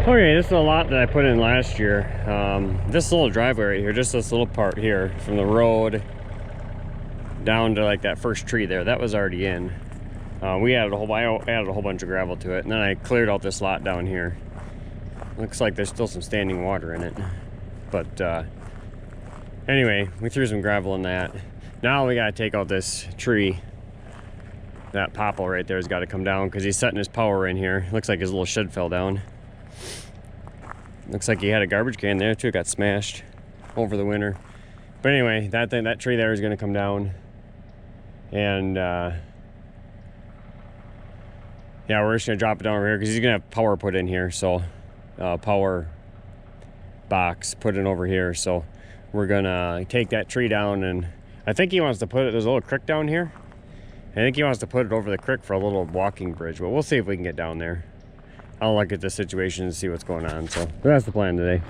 Okay, this is a lot that I put in last year. This little driveway right here, just this little part here from the road down to like that first tree there, that was already in. I added a whole bunch of gravel to it, and then I cleared out this lot down here. Looks like there's still some standing water in it, but anyway, we threw some gravel in that. Now we gotta take out this tree. That popple right there has got to come down because he's setting his power in here. Looks like his little shed fell down. Looks like he had a garbage can there too. It got smashed over the winter. But anyway, that tree there is going to come down, and yeah, we're just going to drop it down over here because he's going to have power put in here. So power box put in over here. So we're going to take that tree down, and I think he wants to put it. There's a little creek down here. I think he wants to put it over the creek for a little walking bridge, but we'll see if we can get down there. I'll look at the situation and see what's going on. So that's the plan today.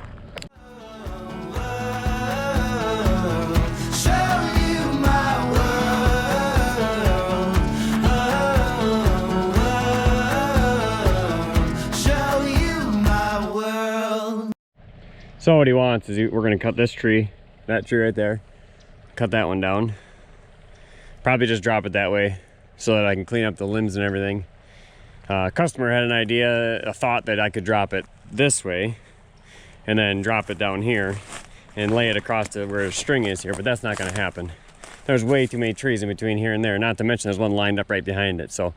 So what he wants is we're going to cut this tree, that tree right there, cut that one down. Probably just drop it that way so that I can clean up the limbs and everything. Customer had an idea, a thought that I could drop it this way and then drop it down here and lay it across to where the string is here, but that's not going to happen. There's way too many trees in between here and there, not to mention there's one lined up right behind it. So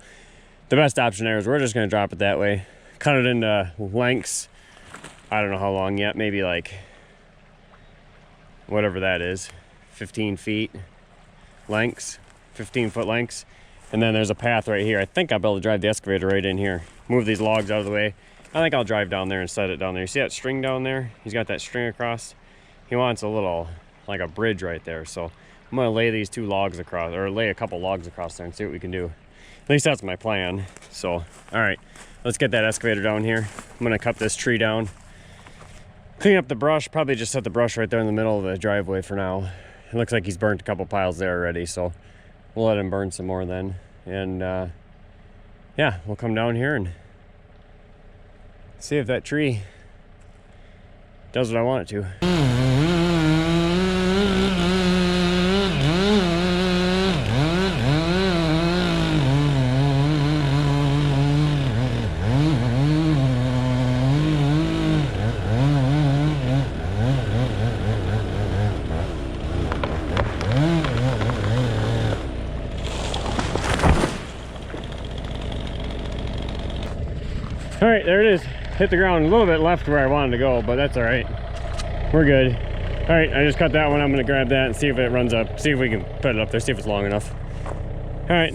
the best option there is we're just going to drop it that way, cut it into lengths. I don't know how long yet, maybe like whatever that is, 15 feet lengths, 15-foot lengths. And then there's a path right here. I think I'll be able to drive the excavator right in here. Move these logs out of the way. I think I'll drive down there and set it down there. You see that string down there? He's got that string across. He wants a little, like a bridge right there. So I'm gonna lay these two logs across, or lay a couple logs across there and see what we can do. At least that's my plan. So, all right, let's get that excavator down here. I'm gonna cut this tree down. Clean up the brush, probably just set the brush right there in the middle of the driveway for now. It looks like he's burnt a couple piles there already, so we'll let him burn some more then. And yeah, we'll come down here and see if that tree does what I want it to. All right, there it is. Hit the ground a little bit left where I wanted to go, but that's all right. We're good. All right, I just cut that one. I'm gonna grab that and see if it runs up. See if we can put it up there, see if it's long enough. All right.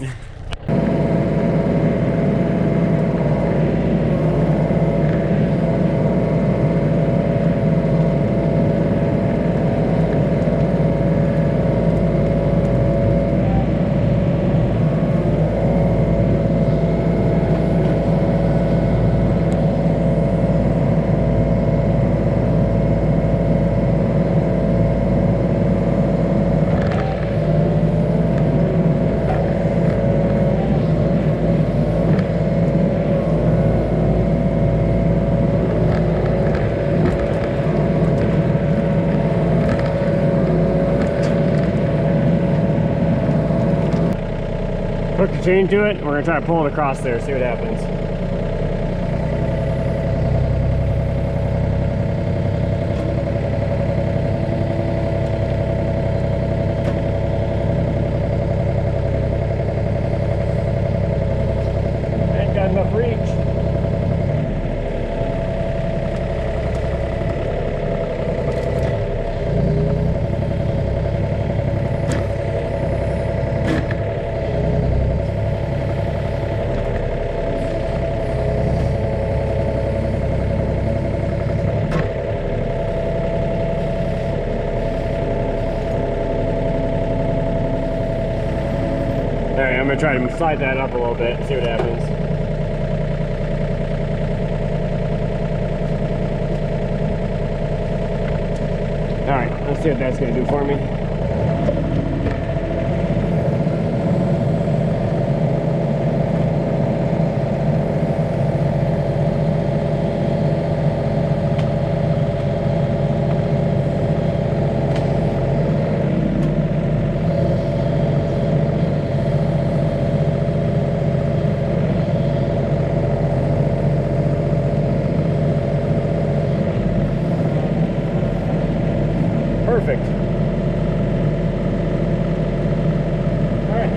Hook the chain to it, and we're gonna try to pull it across there, see what happens. Ain't got enough reach. Alright, I'm going to try to slide that up a little bit and see what happens. Alright, let's see what that's going to do for me. Perfect. All right.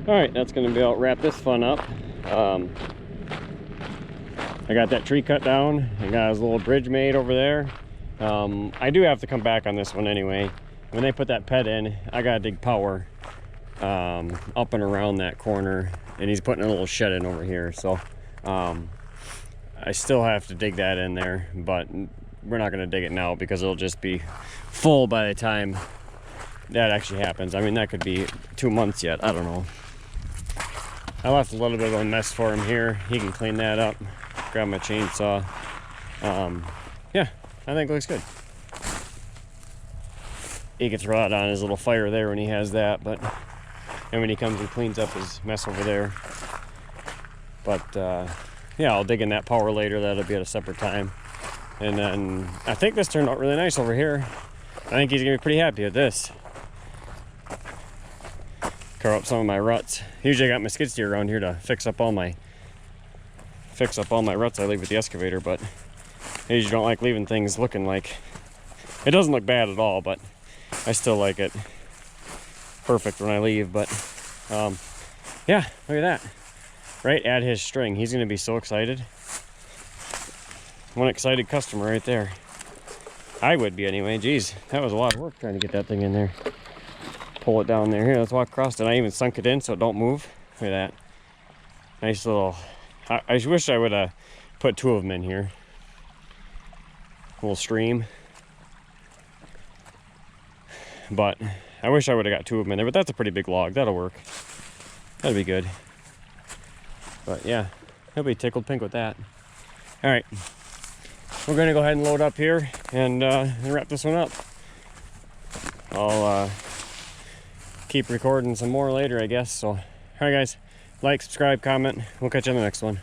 Alright, that's going to be about wrap this fun up. I got that tree cut down. I got his little bridge made over there. I do have to come back on this one anyway. When they put that ped in, I got to dig power up and around that corner. And he's putting a little shed in over here. So I still have to dig that in there. But we're not going to dig it now because it'll just be full by the time that actually happens. I mean, that could be 2 months yet. I don't know. I left a little bit of a mess for him here. He can clean that up. Grab my chainsaw. Yeah, I think it looks good. He can throw it on his little fire there when he has that, but and when he comes and cleans up his mess over there. But yeah, I'll dig in that power later. That'll be at a separate time. And then I think this turned out really nice over here. I think he's gonna be pretty happy with this. Cover up some of my ruts. Usually I got my skid steer around here to fix up all my ruts I leave with the excavator, but I usually don't like leaving things looking like, it doesn't look bad at all, but I still like it perfect when I leave. But yeah, look at that. Right at his string. He's gonna be so excited. One excited customer right there. I would be anyway. Geez, that was a lot of work trying to get that thing in there. Pull it down there. Here, let's walk across it. I even sunk it in so it don't move. Look at that. Nice little, I wish I would have put 2 of them in here. A little stream. But I wish I would have got 2 of them in there, but that's a pretty big log. That'll work. That'll be good. But yeah, he'll be tickled pink with that. All right, we're gonna go ahead and load up here and wrap this one up. I'll keep recording some more later, I guess. So, all right guys, like, subscribe, comment. We'll catch you on the next one.